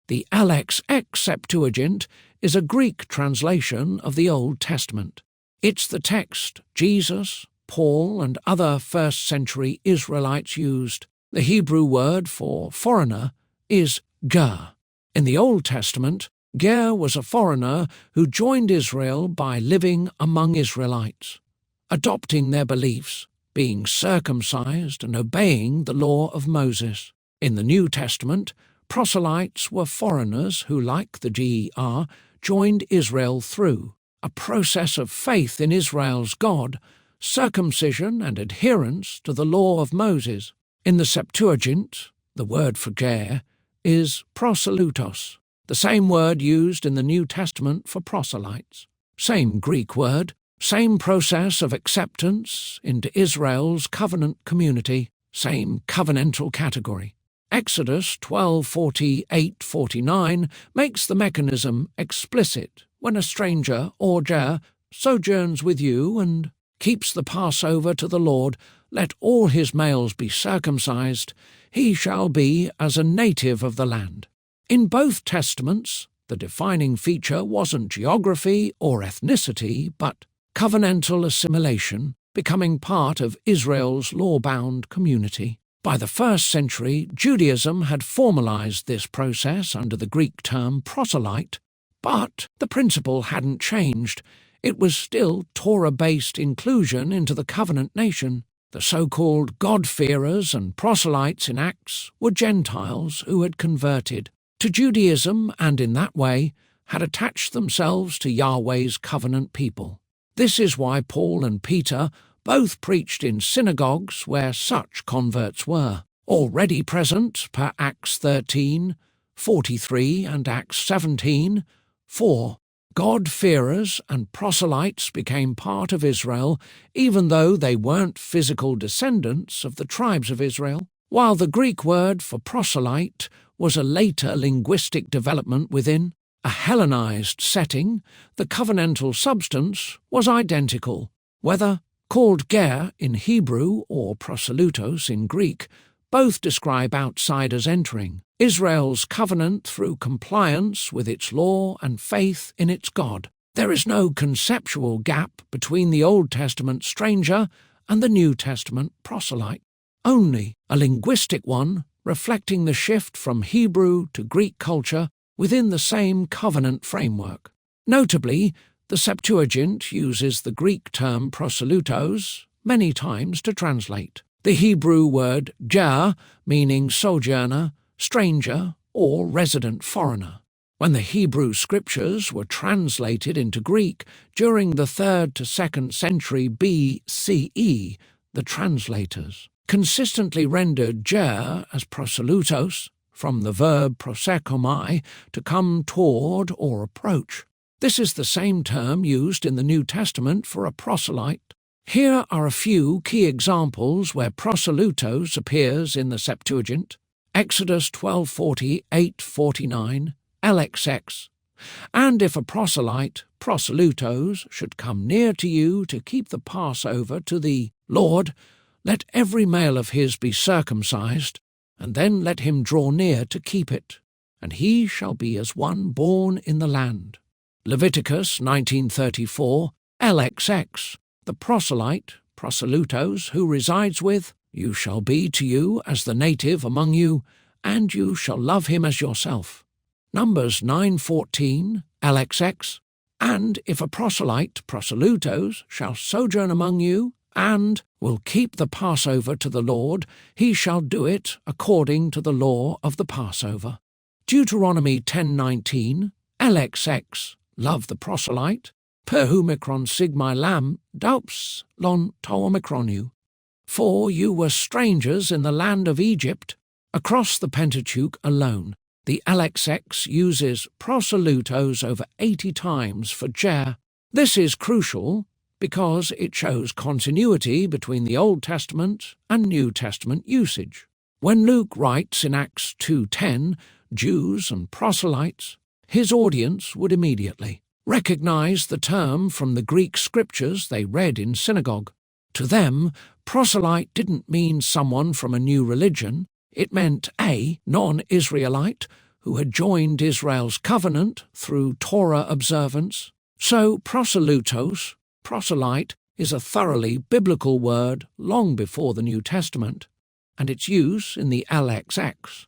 The LXX Septuagint is a Greek translation of the Old Testament. It's the text Jesus, Paul, and other first-century Israelites used. The Hebrew word for foreigner is ger. In the Old Testament, ger was a foreigner who joined Israel by living among Israelites, adopting their beliefs, being circumcised and obeying the law of Moses. In the New Testament, proselytes were foreigners who, like the GER, joined Israel through a process of faith in Israel's God, circumcision and adherence to the law of Moses. In the Septuagint, the word for ger is Proslutos, the same word used in the New Testament for proselytes. Same Greek word, same process of acceptance into Israel's covenant community, same covenantal category. Exodus 12:48-49 makes the mechanism explicit when a stranger or ger sojourns with you and keeps the Passover to the Lord. Let all his males be circumcised, he shall be as a native of the land. In both testaments, the defining feature wasn't geography or ethnicity, but covenantal assimilation, becoming part of Israel's law-bound community. By the 1st century, Judaism had formalized this process under the Greek term proselyte, but the principle hadn't changed. It was still Torah-based inclusion into the covenant nation. The so-called God-fearers and proselytes in Acts were Gentiles who had converted to Judaism and in that way had attached themselves to Yahweh's covenant people. This is why Paul and Peter both preached in synagogues where such converts were, already present per Acts 13:43 and Acts 17:4. God-fearers and proselytes became part of Israel even though they weren't physical descendants of the tribes of Israel. While the Greek word for proselyte was a later linguistic development within a Hellenized setting, the covenantal substance was identical. Whether called ger in Hebrew or proselytos in Greek, both describe outsiders entering Israel's covenant through compliance with its law and faith in its God. There is no conceptual gap between the Old Testament stranger and the New Testament proselyte, only a linguistic one reflecting the shift from Hebrew to Greek culture within the same covenant framework. Notably, the Septuagint uses the Greek term proselytos many times to translate the Hebrew word ger, meaning sojourner, stranger, or resident foreigner. When the Hebrew scriptures were translated into Greek during the 3rd to 2nd century BCE, the translators consistently rendered ger as proslutos, from the verb prosekomai, to come toward or approach. This is the same term used in the New Testament for a proselyte. Here are a few key examples where proselytos appears in the Septuagint. Exodus 12:48-49, LXX. And if a proselyte, proselytos, should come near to you to keep the Passover to the Lord, let every male of his be circumcised, and then let him draw near to keep it, and he shall be as one born in the land. Leviticus 19:34, LXX. The proselyte, proselytos, who resides with you shall be to you as the native among you, and you shall love him as yourself. Numbers 9:14, LXX. And if a proselyte, proselytos, shall sojourn among you, and will keep the Passover to the Lord, he shall do it according to the law of the Passover. Deuteronomy 10:19, LXX. Love the proselyte, per omicron sigmai lam, daups lon to omicronu. For you were strangers in the land of Egypt. Across the Pentateuch alone, the LXX uses proselytos over 80 times for ger. This is crucial because it shows continuity between the Old Testament and New Testament usage. When Luke writes in Acts 2:10, Jews and proselytes, his audience would immediately recognize the term from the Greek scriptures they read in synagogue. To them, proselyte didn't mean someone from a new religion. It meant a non-Israelite who had joined Israel's covenant through Torah observance. So proselytos, proselyte, is a thoroughly biblical word long before the New Testament, and its use in the LXX,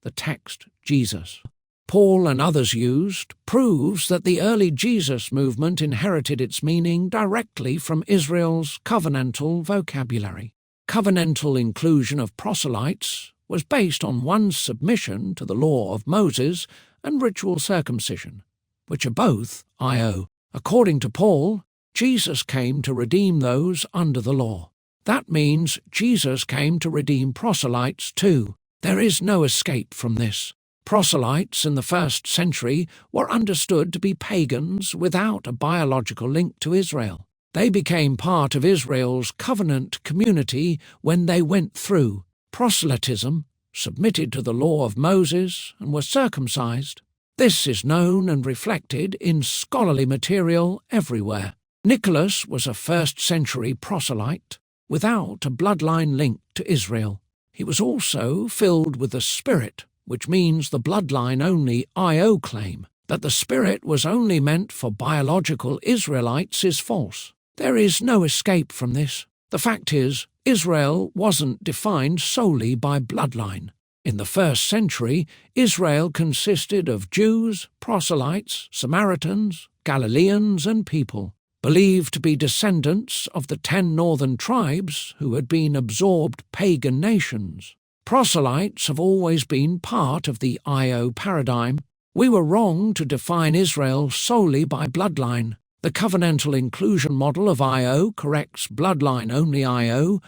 the text Jesus, Paul and others used, proves that the early Jesus movement inherited its meaning directly from Israel's covenantal vocabulary. Covenantal inclusion of proselytes was based on one's submission to the law of Moses and ritual circumcision, which are both IO. According to Paul, Jesus came to redeem those under the law. That means Jesus came to redeem proselytes too. There is no escape from this. Proselytes in the first century were understood to be pagans without a biological link to Israel. They became part of Israel's covenant community when they went through proselytism, submitted to the law of Moses, and were circumcised. This is known and reflected in scholarly material everywhere. Nicholas was a first-century proselyte without a bloodline link to Israel. He was also filled with the Spirit, which means the bloodline-only IO claim that the Spirit was only meant for biological Israelites is false. There is no escape from this. The fact is, Israel wasn't defined solely by bloodline. In the first century, Israel consisted of Jews, proselytes, Samaritans, Galileans, and people, believed to be descendants of the 10 northern tribes who had been absorbed pagan nations. Proselytes have always been part of the IO paradigm. We were wrong to define Israel solely by bloodline. The covenantal inclusion model of IO corrects bloodline-only IO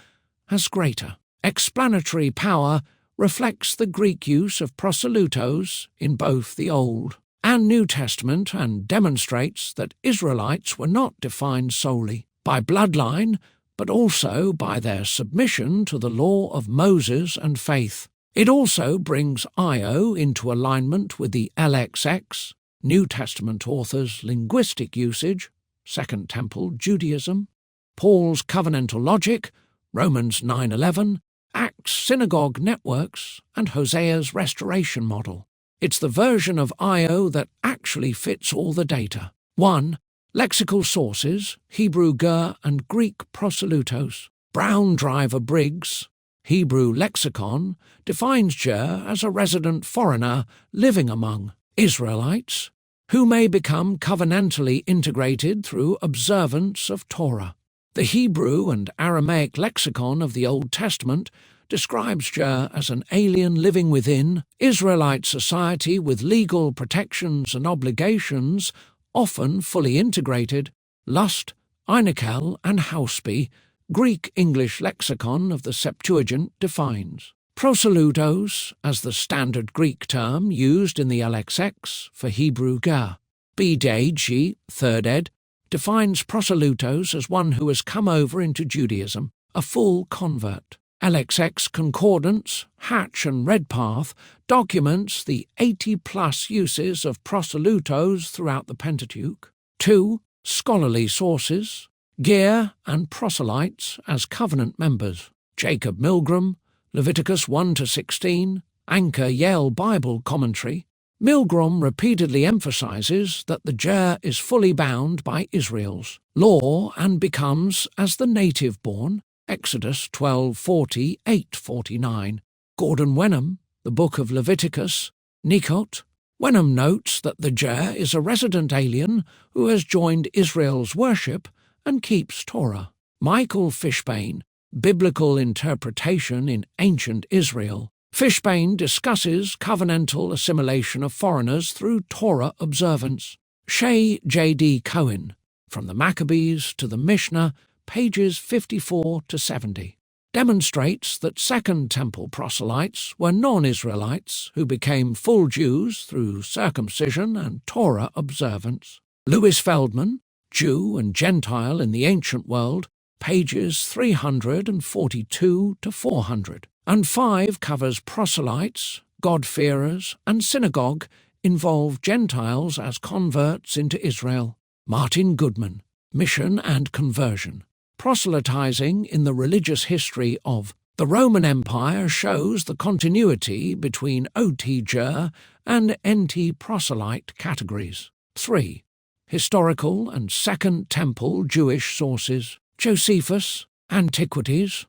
as greater. Explanatory power reflects the Greek use of proslutos in both the Old and New Testament and demonstrates that Israelites were not defined solely by bloodline, but also by their submission to the law of Moses and faith. It also brings IO into alignment with the LXX, New Testament authors' linguistic usage, Second Temple Judaism, Paul's covenantal logic, Romans 9:11, Acts synagogue networks, and Hosea's restoration model. It's the version of IO that actually fits all the data. 1. Lexical sources, Hebrew ger and Greek proselytos. Brown Driver Briggs, Hebrew lexicon, defines ger as a resident foreigner living among Israelites, who may become covenantally integrated through observance of Torah. The Hebrew and Aramaic lexicon of the Old Testament describes ger as an alien living within Israelite society with legal protections and obligations, often fully integrated. Lust, Einikel, and Houseby, Greek-English lexicon of the Septuagint defines. Proselutos, as the standard Greek term used in the LXX for Hebrew ger. BDG, 3rd ed., defines proselytos as one who has come over into Judaism, a full convert. LXX Concordance, Hatch and Redpath documents the 80-plus uses of proselytos throughout the Pentateuch. 2. Scholarly sources, Ger and proselytes as covenant members. Jacob Milgrom, Leviticus 1-16, Anchor Yale Bible Commentary. Milgrom repeatedly emphasizes that the ger is fully bound by Israel's law and becomes as the native born, Exodus 12:40, 8:49. Gordon Wenham, The Book of Leviticus, Nikot. Wenham notes that the ger is a resident alien who has joined Israel's worship and keeps Torah. Michael Fishbane, Biblical Interpretation in Ancient Israel. Fishbane discusses covenantal assimilation of foreigners through Torah observance. Shea J.D. Cohen, From the Maccabees to the Mishnah, pages 54-70, demonstrates that Second Temple proselytes were non-Israelites who became full Jews through circumcision and Torah observance. Louis Feldman, Jew and Gentile in the Ancient World, pages 342-400, and 5 covers proselytes, God-fearers, and synagogue involve Gentiles as converts into Israel. Martin Goodman, Mission and Conversion. Proselytizing in the religious history of the Roman Empire shows the continuity between OT ger and anti-proselyte categories. 3. Historical and Second Temple Jewish sources. Josephus, Antiquities,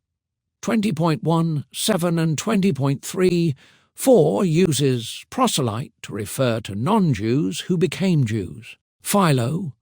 20.1, 7 and 20.3, 4 uses proselyte to refer to non-Jews who became Jews. Philo,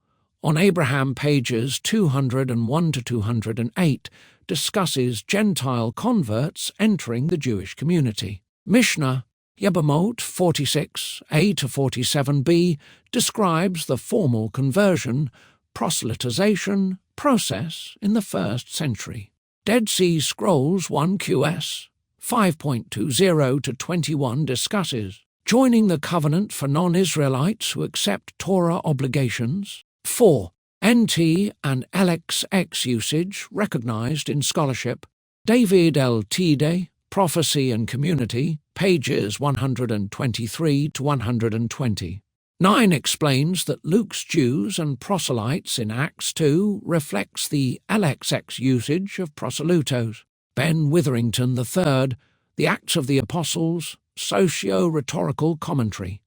on Abraham pages 201 to 208, discusses Gentile converts entering the Jewish community. Mishnah, Yebamot 46, A to 47b, describes the formal conversion, proselytization, process in the 1st century. Dead Sea Scrolls 1 QS, 5.20 to 21 discusses joining the covenant for non-Israelites who accept Torah obligations. 4. NT and LXX usage recognized in scholarship. David L. Tide, Prophecy and Community, pages 123 to 120. 9 explains that Luke's Jews and proselytes in Acts 2 reflects the LXX usage of Proselutos. Ben Witherington III, The Acts of the Apostles, Socio-Rhetorical Commentary,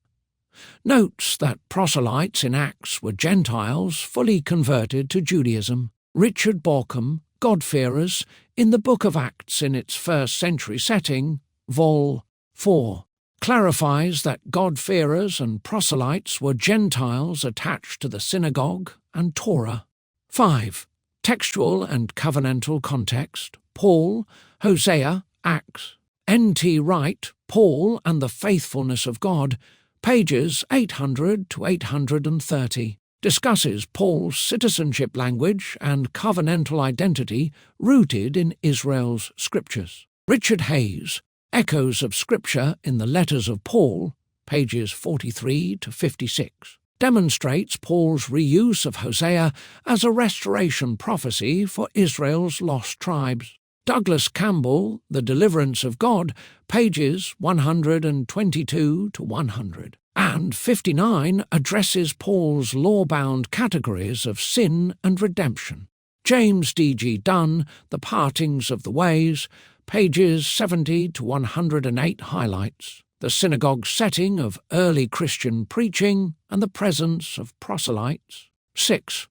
notes that proselytes in Acts were Gentiles fully converted to Judaism. Richard Bauckham, God-fearers, in the Book of Acts in its 1st century setting, Vol. 4, clarifies that God-fearers and proselytes were Gentiles attached to the synagogue and Torah. 5. Textual and covenantal context. Paul, Hosea, Acts. N.T. Wright, Paul and the Faithfulness of God, pages 800 to 830, discusses Paul's citizenship language and covenantal identity rooted in Israel's scriptures. Richard Hayes, Echoes of Scripture in the Letters of Paul, pages 43 to 56, demonstrates Paul's reuse of Hosea as a restoration prophecy for Israel's lost tribes. Douglas Campbell, The Deliverance of God, pages 122 to 100, and 59 addresses Paul's law-bound categories of sin and redemption. James D.G. Dunn, The Partings of the Ways, pages 70 to 108 highlights the synagogue setting of early Christian preaching and the presence of proselytes. 6.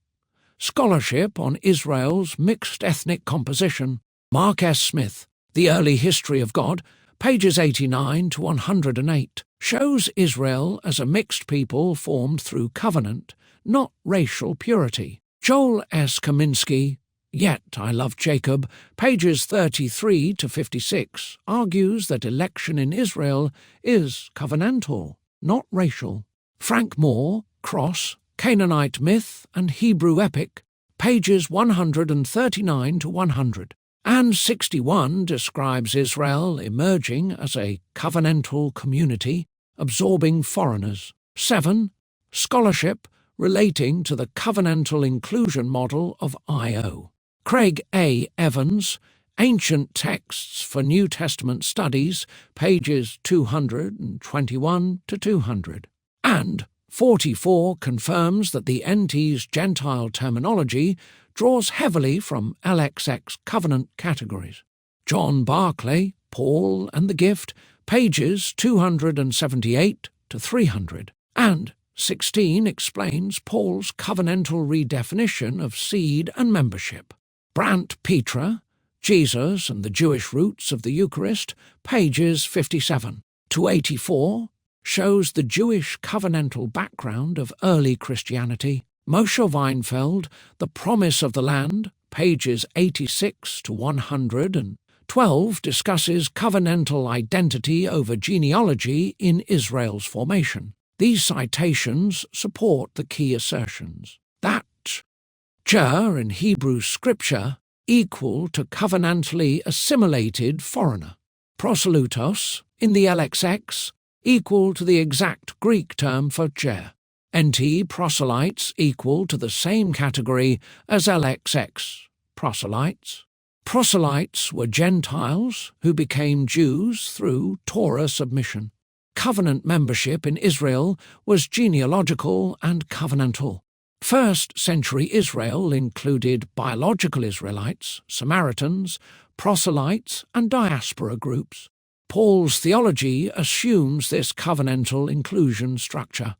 Scholarship on Israel's mixed ethnic composition. Mark S. Smith, The Early History of God, pages 89 to 108, shows Israel as a mixed people formed through covenant, not racial purity. Joel S. Kaminsky, Yet I Love Jacob, pages 33 to 56, argues that election in Israel is covenantal, not racial. Frank Moore, Cross, Canaanite Myth and Hebrew Epic, pages 139 to 100. And 61 describes Israel emerging as a covenantal community, absorbing foreigners. 7. Scholarship relating to the covenantal inclusion model of I.O. Craig A. Evans, Ancient Texts for New Testament Studies, pages 221 to 200. And 44 confirms that the NT's Gentile terminology draws heavily from LXX covenant categories. John Barclay, Paul and the Gift, pages 278 to 300, and 16 explains Paul's covenantal redefinition of seed and membership. Brant Petra, Jesus and the Jewish Roots of the Eucharist, pages 57 to 84, shows the Jewish covenantal background of early Christianity. Moshe Weinfeld, The Promise of the Land, pages 86 to 112, discusses covenantal identity over genealogy in Israel's formation. These citations support the key assertions that Jer in Hebrew scripture equal to covenantally assimilated foreigner, Proslutos in the LXX equal to the exact Greek term for Jer, NT proselytes equal to the same category as LXX proselytes. Proselytes were Gentiles who became Jews through Torah submission. Covenant membership in Israel was genealogical and covenantal. First-century Israel included biological Israelites, Samaritans, proselytes, and diaspora groups. Paul's theology assumes this covenantal inclusion structure.